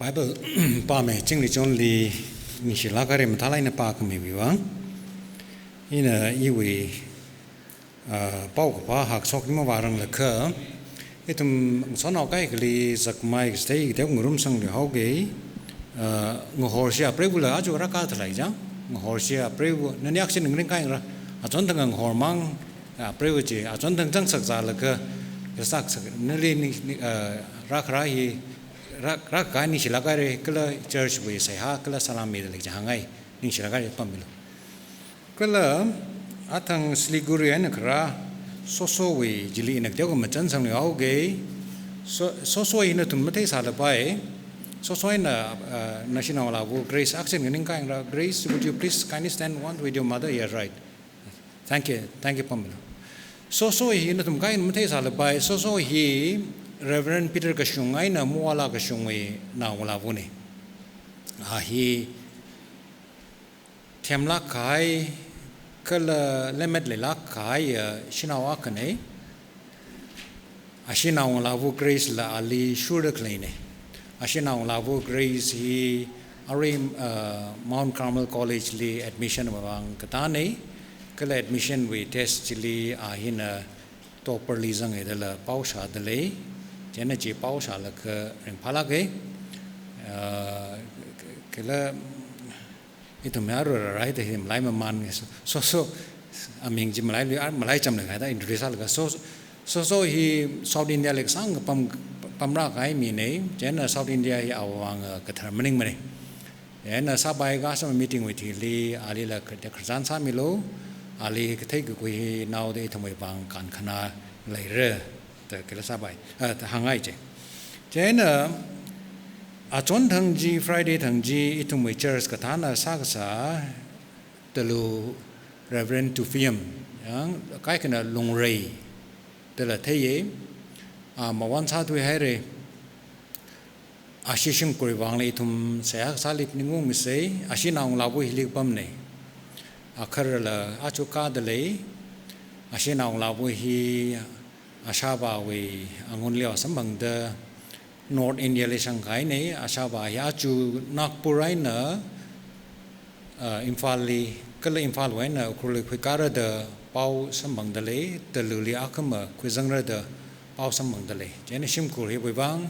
Bible pa me ching li chon li ni shi la ka re ma tha lai na pa ka me bi wa ina I we pau ka pa hak sok ma wa rang la kha itum so na kai li zak mai stay de ngrum sang de ho ge ngo hor sia pre bu la a ju ra ka thlai ja ngo hor sia pre bu na nyak sin ngring kai ra a chon thang ng hor mang a pre bu chi a chon thang chang sak za la ka sak sak na le ni ra khra hi ra ka ni shila ka re kala church we sai ha kala salam me le ja ngai ni shila ka re pamilo kala athang sliguri an kra so we jili nak jago machan sang le au ge so ina tum mate sa la bai so ina national level grace action ning kai ra grace would you please kindly stand one with your mother yeah right thank you pamilo so ina tum kai mate sa la bai so hi Reverend Peter Kashungai na muala Kashungai na wala vune. Hi temla kai kala lemet le la kai shinawa kane. Ashina wala vu grace la ali shura kleine. Ashina wala vu grace hi are Mount Carmel College li admission wang katane. Kala admission we test li ahina topper li zang edala pausha dale. Jana ji pau sa la ke ring phala ge kela itu meru rai te him lai man so aming ji malai cham le ga introduce la so hi South India lek sang pam ra kai mi ne jana South India hi awang ka thar maning mane jana sa bai ga some meeting with li ali la ka khran sa mi lo ali ka thai ku hi now de thmoi bang kan khana lai re kila sabai hangai je jena a chon thang ji Friday thang ji itum we church ka thana sa telu Reverend to film yang kai kana long rei tela theye ma wan sa tu hai re ashishim koi wang le itum sa salip ningu mi se ashina ong labu hilik pam ne akhar la achuka de le ashina ong labu hi Ashaba we angon leo sambang de North India le Shanghai ne Ashaba ya chu Nagpurai na Imphal li kala Imphal we na khuli khikara de pau sambang de le de luli akama khuzangra de pau sambang de le jene sim khul hi we bang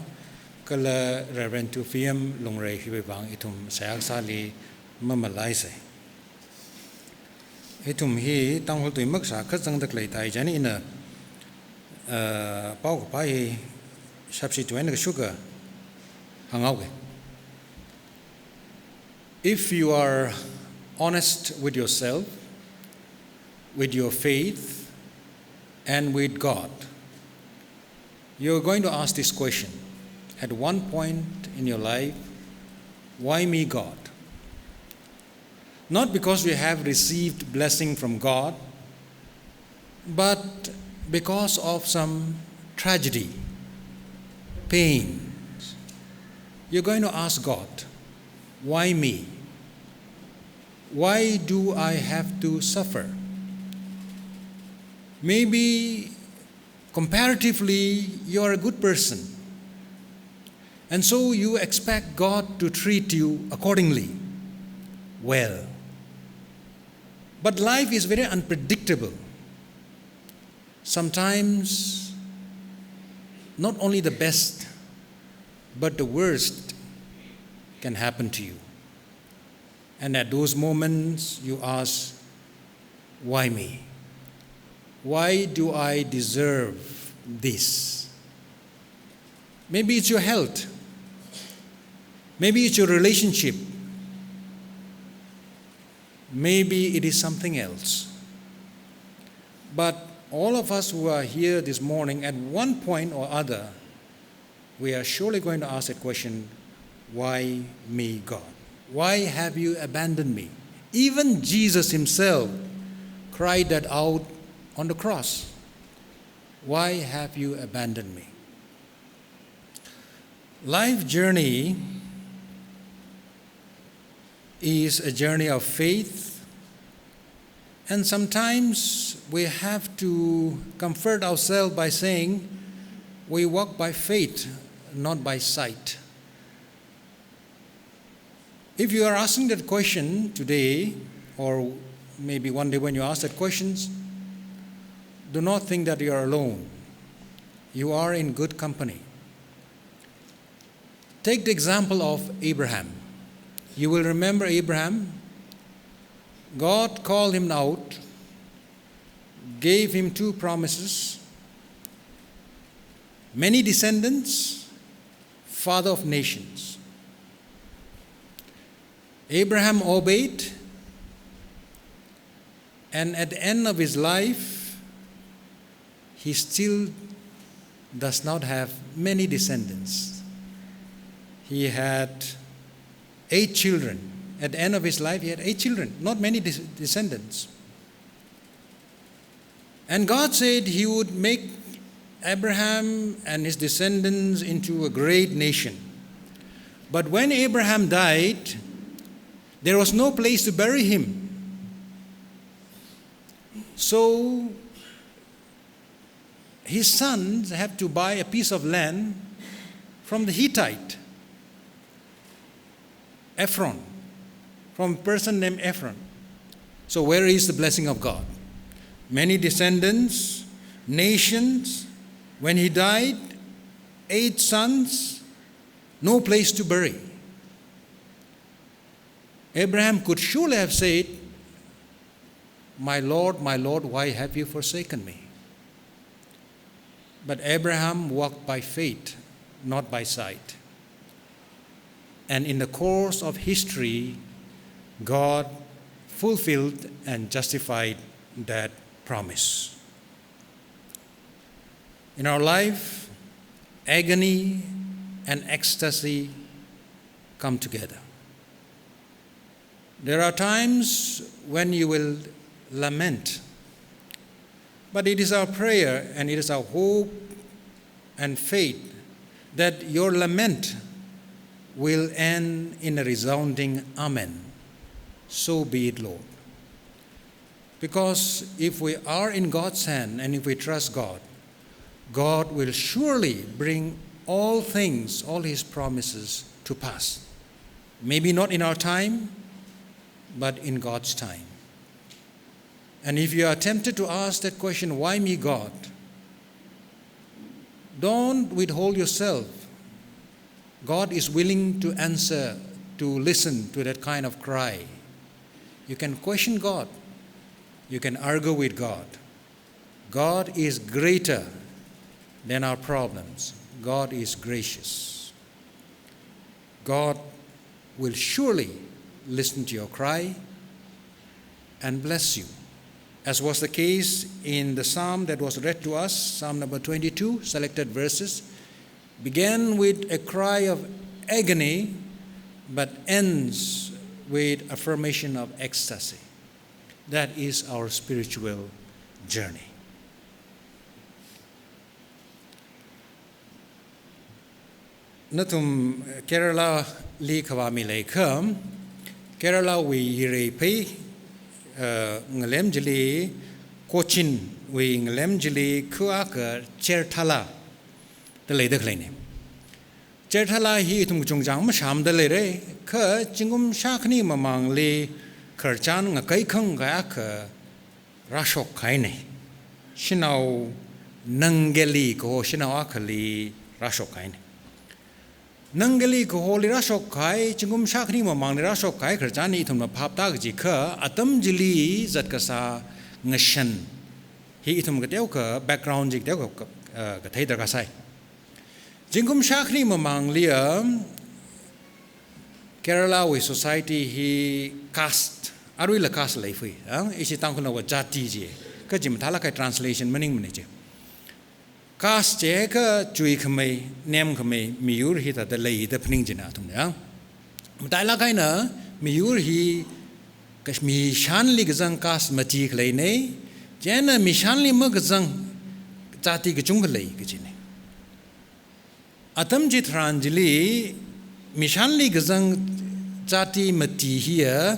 kala Reverend to film longrei hi we bang itum sayak sali mamalai se itum hi Tangkhul tu mak sa khazang dak lai tai jani ina pau ka pai substitute the sugar hang out. If you are honest with yourself, with your faith, and with God, you're going to ask this question at one point in your life: why me, God? Not because we have received blessing from God, but because of some tragedy, pain, you're going to ask God, why me? Why do I have to suffer? Maybe comparatively you're a good person, and so you expect God to treat you accordingly. Well, but life is very unpredictable. Sometimes not only the best but the worst can happen to you, and at those moments you ask, why me? Why do I deserve this? Maybe it's your health, maybe it's your relationship, maybe it is something else, but all of us who are here this morning, at one point or other, we are surely going to ask that question, why me, God? Why have you abandoned me? Even Jesus himself cried that out on the cross. Why have you abandoned me? Life journey is a journey of faith. And sometimes we have to comfort ourselves by saying we walk by faith, not by sight. If you are asking that question today, or maybe one day when you ask that questions, do not think that you are alone. You are in good company. Take the example of Abraham. You will remember Abraham. God called him out, gave him 2 promises, many descendants, father of nations. Abraham obeyed, and at the end of his life, he still does not have many descendants. He had 8 children. At the end of his life, he had 8 children, not many descendants. And God said he would make Abraham and his descendants into a great nation. But when Abraham died, there was no place to bury him. So his sons had to buy a piece of land from the Hittite, Ephron, from a person named Ephron. So where is the blessing of God? Many descendants, nations. When he died, 8 sons, no place to bury. Abraham could surely have said, my Lord, why have you forsaken me? But Abraham walked by faith, not by sight. And in the course of history, God fulfilled and justified that promise. In our life, agony and ecstasy come together. There are times when you will lament, but it is our prayer and it is our hope and faith that your lament will end in a resounding amen. So be it, Lord. Because if we are in God's hand and if we trust God, God will surely bring all things, all His promises to pass. Maybe not in our time, but in God's time. And if you are tempted to ask that question, why me, God? Don't withhold yourself. God is willing to answer, to listen to that kind of cry. You can question God. You can argue with God. God is greater than our problems. God is gracious. God will surely listen to your cry and bless you. As was the case in the psalm that was read to us, Psalm number 22, selected verses, began with a cry of agony, but ends with affirmation of ecstasy. That is our spiritual journey. Natum Kerala li khawami laikam, Kerala we yire pay ngalem jili Cochin we ngalem jili kuaka cherthala the lady claim. Cherthala he tum jungjang masham the lere ka jingum shakni mamang li kerchan ngakai kang gaka rashok kaine. Shinau nangeli ko shinau akali rashok kaine. Nangali ko holi rashok kai chingum shakni mamang ni rashok kai kerjani itum na phapta ji kha atam jili zat kasa ngashan hi itum gateu ka background jik deu ka thai da ka sai jingum shakni mamang lia Kerala we society hi caste arui la caste lai fui isi tangkhul na wa jati ji ka jim thala kai translation meaning mane je Kas jeka cui kemai nem kemai miur hi tata lei the pening jina tum ya. Mutala kaina miur hi kas mi shan li gazang kas mati klei ne jena mi shan li ma gazang jati gajung klei gajine. Atam jit ranjili mi shan li gazang jati mati hiya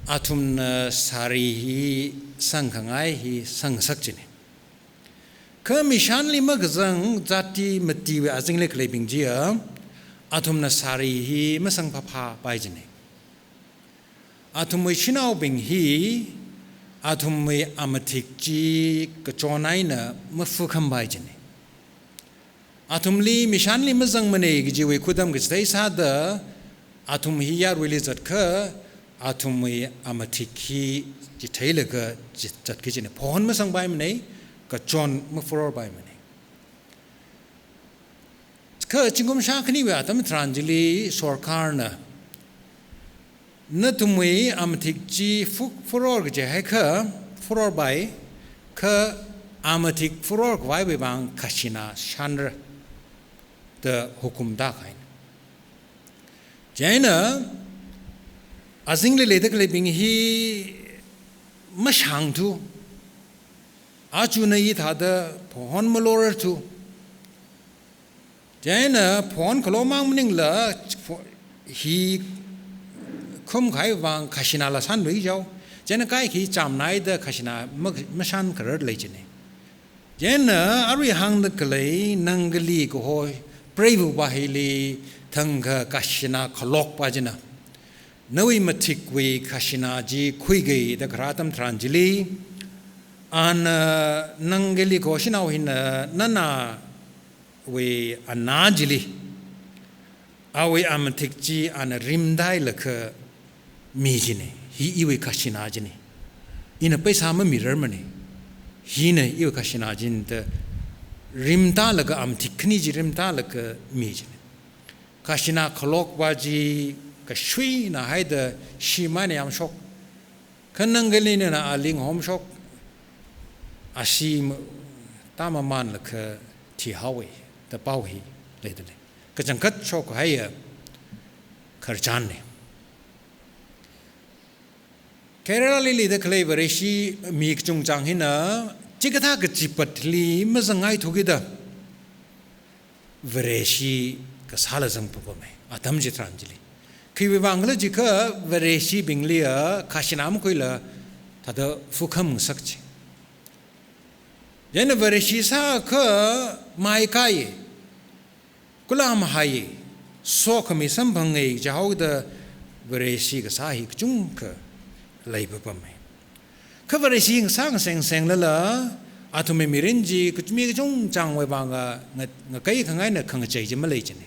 atum sari hi sang kangai hi sang sak jine. Kemishan lima gazang jati mati we azing le klebing jia atum na sari hi masang papa pai jine athumui chinau bing hi athumui amatik ji kachonai na mafu khambai jene athumli mishanli mazang mane gijiwe kudam gitsai sada athum hi yar wilizat kha athumui amatik hi jithaila ga jat kijine phon masang bai mane kachon mafuror bai mane kha chingom shakhni wa atam tranjili sarkar na natumui amatik ji furor ge hai kha furor bai kha amatik furor bai bai bang khashina shandra the hukum da khain jaina azingli ledak lebing hi mashang tu aju nei thada phon malor tu jaina phon khlomang mning la hi khum khai wang khashina la san rui jau jaina kai khi cham nai da khashina mashan karar lei chine jaina ari hang da klei nangali ko hoi prevu bahili thangha kashina khlok pa jina nawi matik we khashina ji khuige da khratam tranjili an nangali ko shina hin nana we anajili awe amatik ji an rimdai lakha mi jine hi iwe khashina jine ina paisa ma mirror mane hi ne iwe khashina jin da rimta laga amtik khni ji rimta laga mi jine khashina khlok ba ji ka shui na haida shimane am shok khanangali na aling hom shok asim tamaman lakha thi hawe da pau hi le de ka jangkat shok haya kharchan ne Kerala li de klei vareshi mi chung chang hina chikatha ka chipatli mazangai thugida vareshi ka sala jang popome atam ji tranjili khiwe bangla jika vareshi binglia khashinam koila thada fukham sakchi jena vareshi sa kha mai kai kulam hai sokhami sambhangai jahauda vareshi ka sahi chung ka Labor Pame. Cover a seeing sang sang lala, Atomi Mirinji, could make Jung Chang Webanga, Nakai Kangana Kangachaj Malaysian.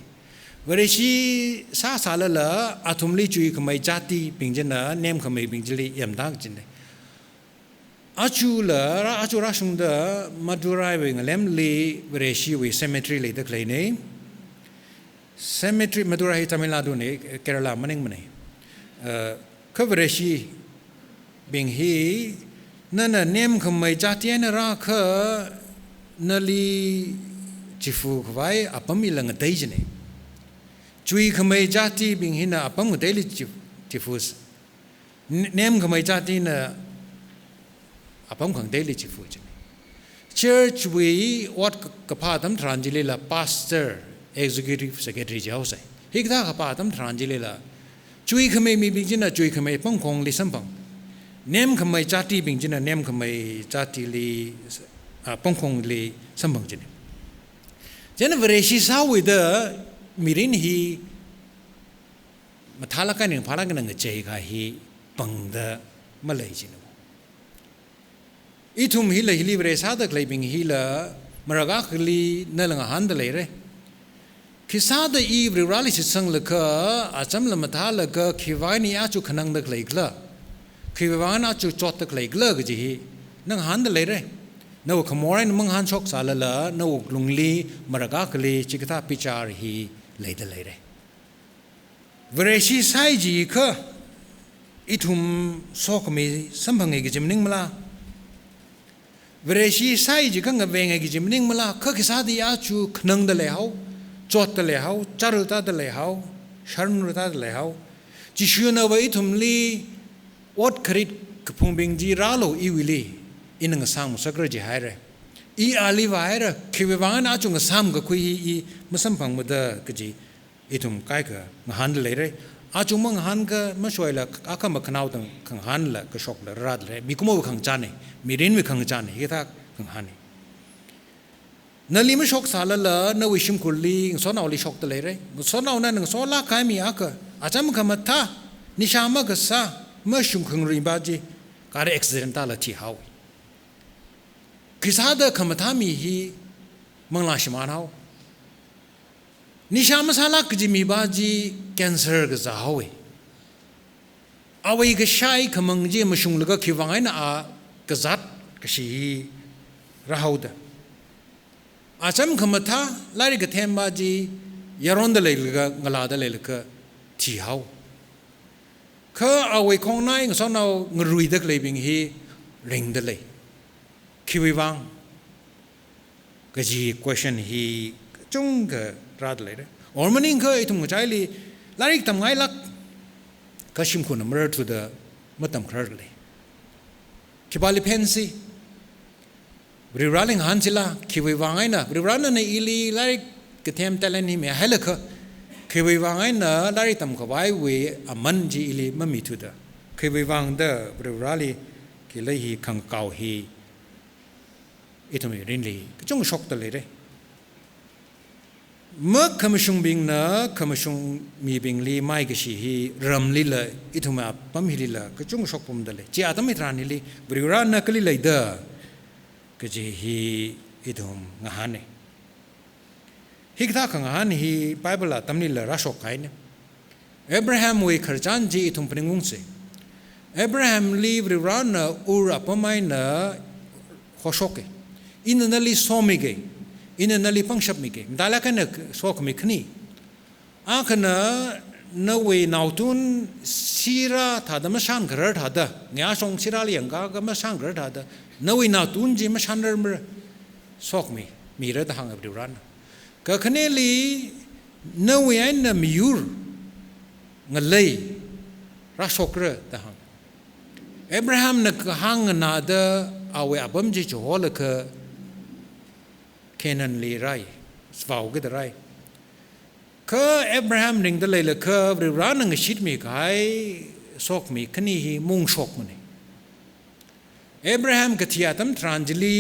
Where she sa salala, Atomli Chui Kamai Jati, Pingjana, name Kamai Pingjili, Yam Dagjin. Achula, Achurashung the Maduriving, Lemli, where she with cemetery later clay name. Cemetery Madura Tamiladu, Kerala Manning. Cover she being he nana name kamai jatiana raka nali chifu kwai apamilang atayjene chui kamai jati being hina apam daily chifus name kamai jati na apam kang daily chifu church we what kapatam tranjilila pastor executive secretary jause hikda kapatam tranjilila chui kamai mi bijina chui kamai pangkong li sampang Name kamai jati bingjina name kamai jati li pongkong li sambang jine. Jena vareshi sawi the mirin hi matalakan yang palakan ang jai ka hi pangda malay jine. Itum hila hili varesa da klay bing hila maragak li nalang handalay re. Kisada i virali sisang laka acham la matala ka kiwani achu kanang da klay kla. Kiwana chu chotak like luggy, nang handle, no Kamoran among handshok salala, no glungli, maragakali, chikata pichar he later. Vereshi saiji ka itum sokami sampang egimning mala. Vereshi saiji kang a vang egimning mala, kakisadi achu knung the lehau, chot the lehau, charuta the lehau, sharnuta the lehau, Jishuna waitum li. What credit Kapumbing Ji Ralo iwili in a sam sagraji hire. E ali vire, Kivan achung a sam gakui Masampang with the Kaji itum kaika, Mahandle, Achumang Hanka, Mashoila, Akama Kanautan, Kanghanla, Kashok, Radle, Bikumo Kangjani, Mirin Kangjani, Hitak Kanghani. Nalima shock salala, no wishim kuli, so now shock the lere, so now nan sola kaimi aka, Acham Kamata, Nishama Gasa. มื่อชุงคงรีบาจีการเอ็กซิเดนต์ละที่เฮาคิดหาเดคำถามีฮีมังลาชิมานเฮานิชามสาลักจิมีบาจีแคนเซอร์ก็จะเฮาเอาไว้ก็ใช้คำมังจีมาชุงแล้วก็คิดว่าไงนะก็จัดก็ชีระหาวดอาจำคำท่าลาริกเทมบาจียารอนเดเลยก็งลาเดเลยก็ที่เฮาเขาเอาไว้ของนายก็สอนเอาเงรุยเด็กเลยบิงฮีริงเดเลยคิดว่าก็จี question ฮีจงก็รัดเลยนะออร์มันนี่เขาไอ้ทุ่งใจลีลาริกทำไงลักก็ชิมคนมาเรื่องทุเดมาทำคราเลยคิดว่าลิเพนซีบริวารลิงหันสิละคิดว่าไงนะบริวารนั่นในอิลีลาริกก็เทมแต่ละนี่ไม่ให้เลยค่ะคิดว่าไงนะลาริกทำกับไว้เวอมันจีอิลีไม่มีทุเดคิดว่าเดบริวารลิคิดเลยฮีขังเก่าฮีอีทุ่มรินลีก็จงช็อกตเลยเลยเมื่อคำชงบิงนะคำชงมีบิงลีไม่ก็ชีฮีรำลีเลยอีทุ่มอับปั๊มฮีลีละก็จงช็อกผมเดเลยจีอาตมิตรานี่ลีบริวารนักลีเลยเดอก็จีฮีอีทุ่มงานเนี่ยฮิกท่าขังงานฮีไบเบิลตั้มนี่ละรัชกไก่เนี่ยอับราฮัมวิขจันจีอีทุ่มเป็นงงสิอับราฮัมลีบริวารนะอุระปั๊มไม่นะขอช็อกอินนั่นลีสอมิเกอินนั่นลีพังชับมิเกแต่ละกันเนี่ยสวกมิขณีอาขณะนเวนาวตุนศิระถ้าดมาชันกระดาษเงี้ยส่งศิระเลี้ยงก็มาชันกระดาษนเวนาวตุนจีมาชันเริ่มสวกมีเรื่องทางอับดุรันก็ขณะลีนเวนน่ะมียูร์เงลัยรัชกเรื่องทางอับราฮัมนักหางนาเดเอาไว้อับมจีโจฮอลก็แค่นั้นลีไรสวาวก็ได้ไรก็อับราฮัมดึงได้เลยละก็บริวารนั่งชิดมีใครสอกมีขณีมุ่งชกมันอับราฮัมก็ที่อาตมทรานจิลี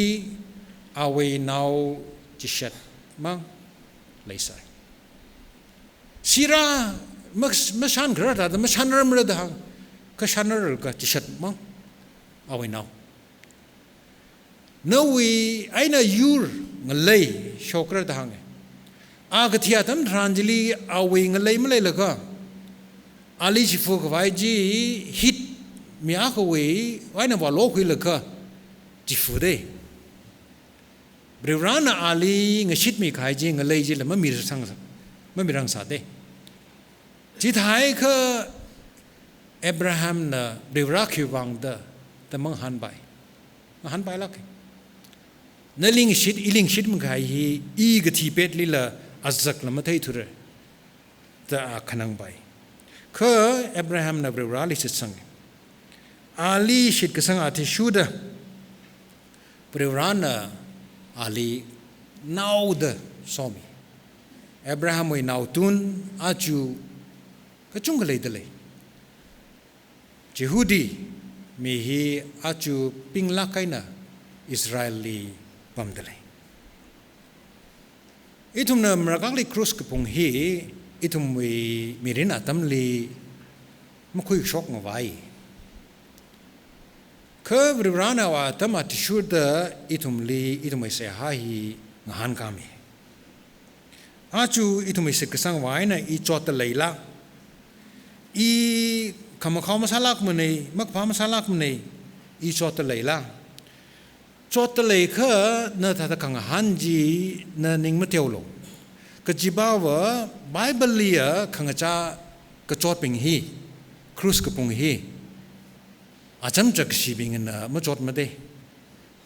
เอาไว้นาวจิชัดมั้งเลยใส่ศิระไม่ชันกระดาษไม่ชันเริ่มเลยดังก็ชันเริ่มก็จิชัดมั้งเอาไว้นาววีไอ้น่ะยูร์เงลัยโชคระดังอากที่อาตมทรานจิลีเอาไว้เงลัยไม่เลยละก็อาลีชิฟุกไว้จีฮิตมีอาควยไว้น่ะว่าโลกุยละก็จิฟุได้บริวารน่ะอาลีเงชิดมีใครจีเงลัยจีละไม่มีรังสาได้จีท้ายก็อับราฮัมน่ะบริวารคิดวังเดแต่มังหันไปละกันนั่นลิงชิดมันใครอีกที่เป็ดลิละอัศกละมาไทยทุเรแต่ขนังไปคืออับราฮัมนับเรื่องอะไรสิสังอาลีชิดก็สังอาทิชูดะเรื่องนั้นอาลีนาวดะสามีอับราฮัมไว้นาวตุนอาจูก็จุงกันเลยเดเลยยิฮูดีมีฮีอาจูปิงลักไกน่ะอิสราเอลีปั๊มเดเลยอีทุ่มเนี่ยมรกักลีครูสกับพงฮีอีทุ่มมีเรนอาตัมลีไม่คุยช็อกมาไว้คือบริวารน่ะว่าตัมอาทิชูดะอีทุ่มไม่เสียหายงานกามีอาจูอีทุ่มไม่เสกสังไว้น่ะอีจอดเลยละอีคำข้าวมาสลักมันนี่มักพามาสลักมันนี่อีจอดเลยละจอดเลยคือเนื้อถ้ากังหันจีเนื้อนิ่งไม่เที่ยวลงก็จีบ่าวไบเบิลเลียขังจ้าก็จอดเป็นฮีครูสก็ปงฮีอาจำจักชีบิงนะไม่จอดมาได้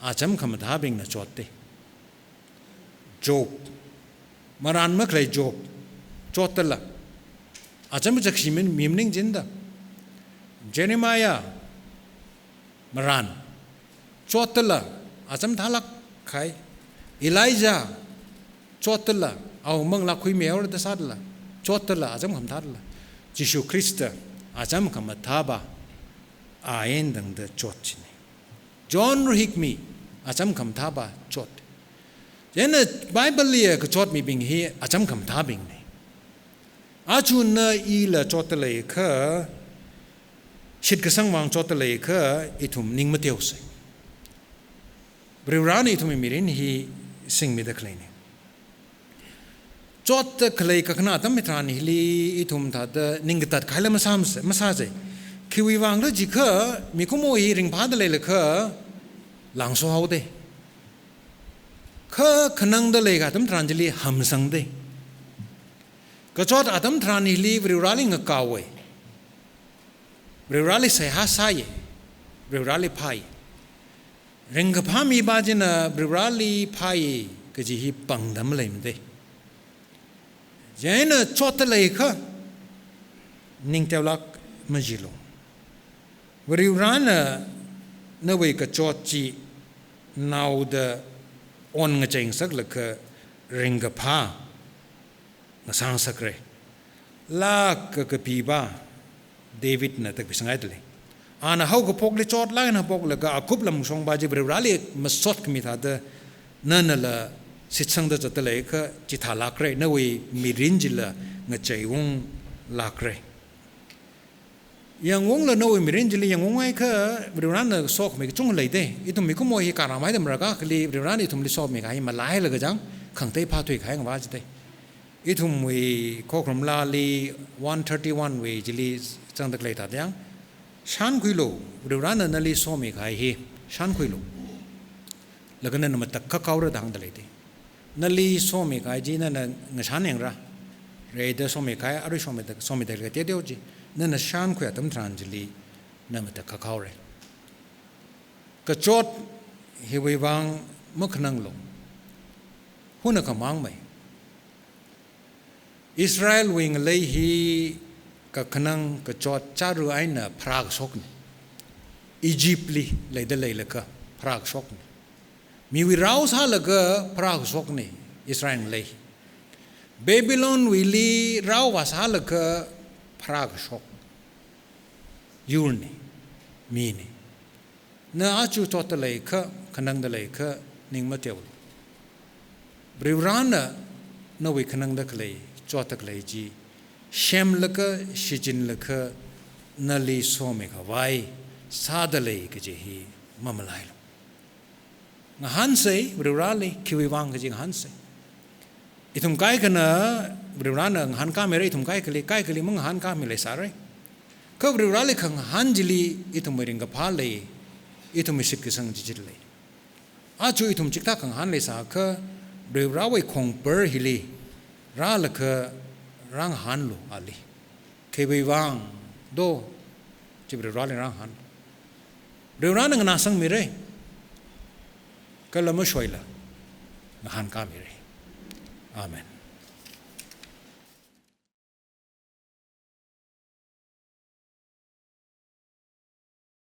อาจำคำท้าบิงนะจอดได้จบมารันไม่เคยจบจอดแต่ละอาจำจักชีมันมีมิ่งจินดาเจเนมายามารันจอดแต่ละอาจำท้าลักใครเอไลจาจอดแต่ละเอาเมืองลักคุยเมียวระดับสัตว์ละจอดแต่ละอาจำคำท้าละยิสูคริสต์อาจำคำท้าบะอาเอ็นดังเดจอดชินีจอห์นรูฮิกมีอาจำคำท้าบะจอดเจนไบเบิลเลียก็จอดมีบิงฮีอาจำคำท้าบิงนี่อาจูนอีละจอดเลยคือ ชิดกระสังวางจอดเลยก็อิทุมนิ่งมาเดียวสิบริวารนี่อิทุมมีเรื่องฮีสิ่งมีตะเคลนี่จอดตะเคลก็ขนาดตั้งไม่ทานฮิลีอิทุมทัดนิ่งตัดใครแล้วมาซาใจคิวิวางแล้วจีก็มีข้อมูลฮิริงพาดเลยเลยก็หลังโซฮาวเดก็ขนังเดเลยก็ตั้มทรานจิลีหัมสังเดก็จอดอาตั้มทรานฮิลีบริวารลิงกาวเวบริวารลิเสียหาสายบริวารลิพายเร่งกับพามีบาจินะบริวารลิพายก็จะฮีปังดำเลยมันเดเจนจอดเลยก็นิ่งเทวลักมาจิโลบริวารนเวกจอดจีนาวเดออนงเจงสักละก็เร่งกับพานาสังสักเรลากกปีบ้าเดวิดน่ะตักพิสังไงตัวเลยอาณาเขาก็พกเลยจอดไล่นะพกเลยก็อาคุบลำชงบาจีบริวารเลยมาสดขมิธาเดนั่นละสิทธิ์สังเดจัตเลยก็จิตหาลักเรนเวมีรินจิละงเจวงลักเรยังวงละนเวมีรินจิละยังวงไงก็บริวารน่ะสอกไม่จงเลยเด้อีตุ่มมีกุ้งมวยการามายเดมรักก็เลยบริวารนี่ตุ่มลิสอบไม่ขายมาไล่เลยก็จังขังเตยพาถุยขายกันว่าจะเตอีทุมวีข้อคำลาลี131วีจิลีจังตะเลยตัดยังชันคุยโลบริวารนั่นลีส้มอีกไอ้เฮชันคุยโลแล้วก็นั่นมันตะข้าวระดังตะเลยทีนั่นลีส้มอีกไอ้จีนั่นงชันเองระเรเดอร์ส้มอีกไอ้อะไรส้มอีกตะเลยเดียวจีนั่นชันคุยตั้มทรานจิลีนั่นมันตะข้าวเลยก็จดเฮวิวังมุขนังลงหุ่นก็มังไหมอิสราเอลวิงเลยฮีกับขนังกับจอดจารุไอน่ะพรากชกนี่อียิปต์ลีเลยเดเลยก็พรากชกนี่มีวิราวซาเลยก็พรากชกนี่อิสราเอลเลยเบบิลอนวิลีราวว่าซาเลยก็พรากชกยูนี่มีนี่น่าอาจูจอดเลยก็ขนังเดเลยก็นิ่งมาเที่ยวบริวารน่ะน่าวิขนังเดเลยจอดตะเลยจีเชมลก็ชิจินลก็นาลีโซเมกไว้ซาดเลยก็จะฮีมามาไล่ลงหันเสยบริวารเลยคิวิวังก็จะหันเสยอีทุ่มไก่กันนะบริวารเนี่ยหันก้าไม่ได้อีทุ่มไก่ก็เลยมึงหันก้าไม่เลยสาระก็บริวารเลยขังหันจิลีอีทุ่มไม่ริงกับพาเลยอีทุ่มไม่สิบกิสังจิตเลยอาจูอีทุ่มจิกตาขังหันเลยสาก็บริวารไว้คงเปอร์ฮิลีร่าละก็ร่างหันลูอาลีเคยไปวางดูจีบเรื่องร่างหันเรื่องนั้นน่าสังมีเร่ก็ละไม่ช่วยละหันก้ามีเร่อาเมน